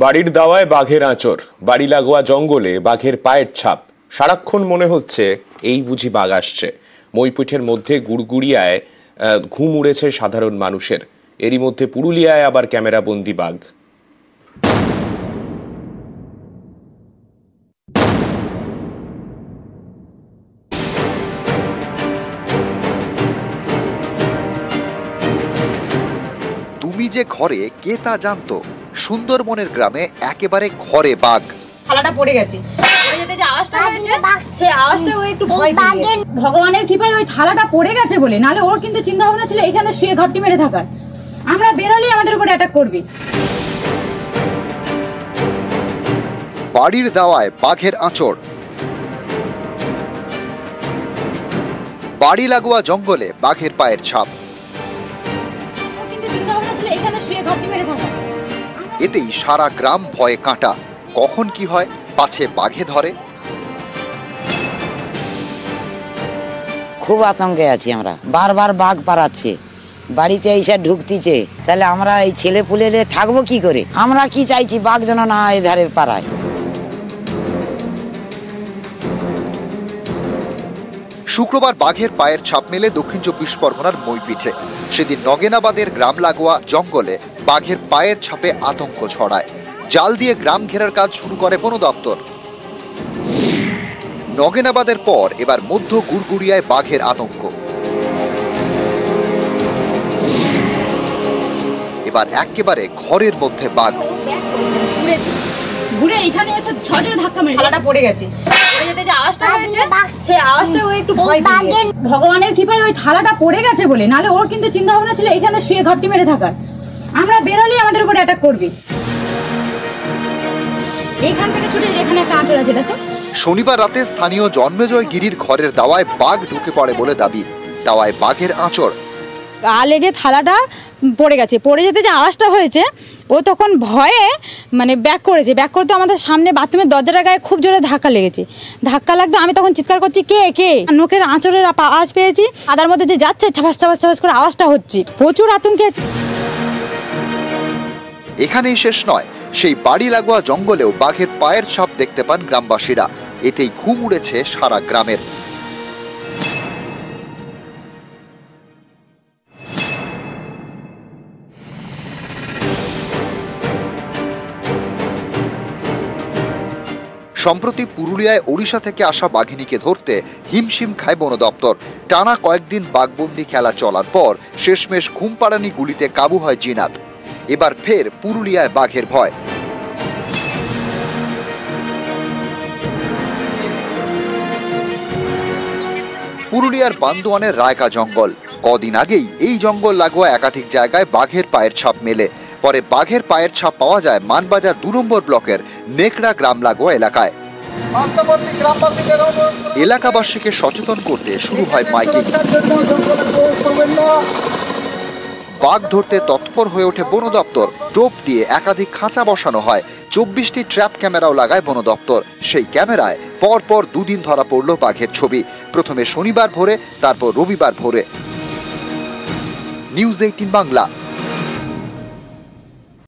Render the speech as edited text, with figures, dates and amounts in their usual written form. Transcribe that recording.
বাড়ির দাওয়ায় বাঘের আঁচড়, বাড়ি লাগোয়া জঙ্গলে বাঘের পায়ের ছাপ। সারাক্ষণ মনে হচ্ছে এই বুঝি বাঘ আসছে। মইপিঠের মধ্যে গুড়গুড়িয়ায় ঘুম উড়েছে সাধারণ মানুষের। এরই মধ্যে পুরুলিয়ায় আবার ক্যামেরাবন্দি বাঘ। তুমি যে ঘরে কে তা জানতো, সুন্দরবনের গ্রামে একেবারে ঘরে বাঘ। থালাটা পড়ে গেছে, ভগবানের কৃপায় ওই থালাটা পড়ে গেছে বলে, নাহলে ওর কিন্তু চিন্তা ভাবনা ছিল এখানে শুয়ে ঘরটি মেরে থাকার। আমরা বেরোলেই আমাদের উপর অ্যাটাক করবে। বাড়ির দাওয়ায় বাঘের আঁচড়, বাড়ি লাগোয়া জঙ্গলে বাঘের পায়ের ছাপ। এতেই সারা গ্রাম ভয়ে কাঁটা। কখন কি হয়, পাছে বাঘে ধরে। খুব আতঙ্কে আছি আমরা, বারবার বাঘ পাড়াচ্ছে, বাড়িতে এসে ঢুকতিছে, তাহলে আমরা এই ছেলে পুলে থাকবো কি করে? আমরা কি চাইছি, বাঘ যেন না এধারে পাড়ায়। শুক্রবার বাঘের পায়ের ছাপ মেলে দক্ষিণ 24 পরগনার মইপিঠে। সেদিন নগেনাবাদের গ্রাম লাগোয়া জঙ্গলে বাঘের পায়ের ছাপে আতঙ্ক ছড়ায়। জাল দিয়ে গ্রাম ঘেরার কাজ শুরু করে বন দপ্তর। নগেনাবাদের পর এবার মধ্য গুড়গুড়িয়ায় বাঘের আতঙ্ক। এবার একেবারে ঘরের মধ্যে বাঘ। ঘুরে এখানে এসে ছজোরে ধাক্কা মেরে থালাটা পড়ে গেছে। ভগবানের কৃপায় ওই থালাটা পড়ে গেছে বলে, নাহলে ওর কিন্তু চিন্তা ভাবনা ছিল এখানে শুয়ে ঘরটি মেরে থাকার। আমরা বেরোলেই আমাদের উপর অ্যাটাক করবে। এইখান থেকে ছুটে এখানে একটা আঁচড় আছে, দেখো। শনিবার রাতে স্থানীয় জন্মেজয় গিরির ঘরের দাওয়ায় বাঘ ঢুকে পড়ে বলে দাবি। দাওয়ায় বাঘের আঁচড়। গা লেগে থালাটা পড়ে গেছে। পড়ে যেতে যে আওয়াজটা হয়েছে, ও তখন ভয়ে ব্যাক করেছে। ব্যাক করতে আমাদের সামনে বাথরুমের দরজাটার গায়ে খুব জোরে ধাক্কা লেগেছে। ধাক্কা লাগতে আমি তখন চিৎকার করছি, কে কে? নোকের আঁচড়ের আওয়াজ পেয়েছি। আদার মধ্যে যে যাচ্ছে ছাপাস ছাপাস ছাপাস করে আওয়াজটা হচ্ছে। প্রচুর আতঙ্কে আছে। এখানেই শেষ নয়, সেই বাড়ি লাগোয়া জঙ্গলেও বাঘের পায়ের ছাপ দেখতে পান গ্রামবাসীরা। এতেই ঘুম উড়েছে সারা গ্রামের। সম্প্রতি পুরুলিয়ায় ওড়িশা থেকে আসা বাঘিনীকে ধরতে হিমশিম খায় বন দপ্তর। টানা কয়েকদিন বাঘবন্দি খেলা চলার পর শেষমেশ ঘুমপাড়ানি গুলিতে কাবু হয় জিনাত। এবার ফের পুরুলিয়ায় বাঘের ভয়। পুরুলিয়ার বান্দোয়ানের রায়কা জঙ্গল। কদিন আগেই এই জঙ্গল লাগোয়া একাধিক জায়গায় বাঘের পায়ের ছাপ মেলে। পরে বাঘের পায়ের ছাপ পাওয়া যায় মানবাজার 2 নম্বর ব্লকের নেকড়া গ্রাম লাগোয়া এলাকায়। এলাকাবাসীকে সচেতন করতে শুরু হয় মাইকিং। বাঘ ধরতে তৎপর হয়ে ওঠে বন দপ্তর। টোপ দিয়ে একাধিক খাঁচা বসানো হয়। 24টি ট্র্যাপ ক্যামেরাও লাগায় বন দপ্তর। সেই ক্যামেরায় পরপর 2 দিন ধরা পড়ল বাঘের ছবি। প্রথমে শনিবার ভোরে, তারপর রবিবার ভোরে। নিউজ 18 বাংলা।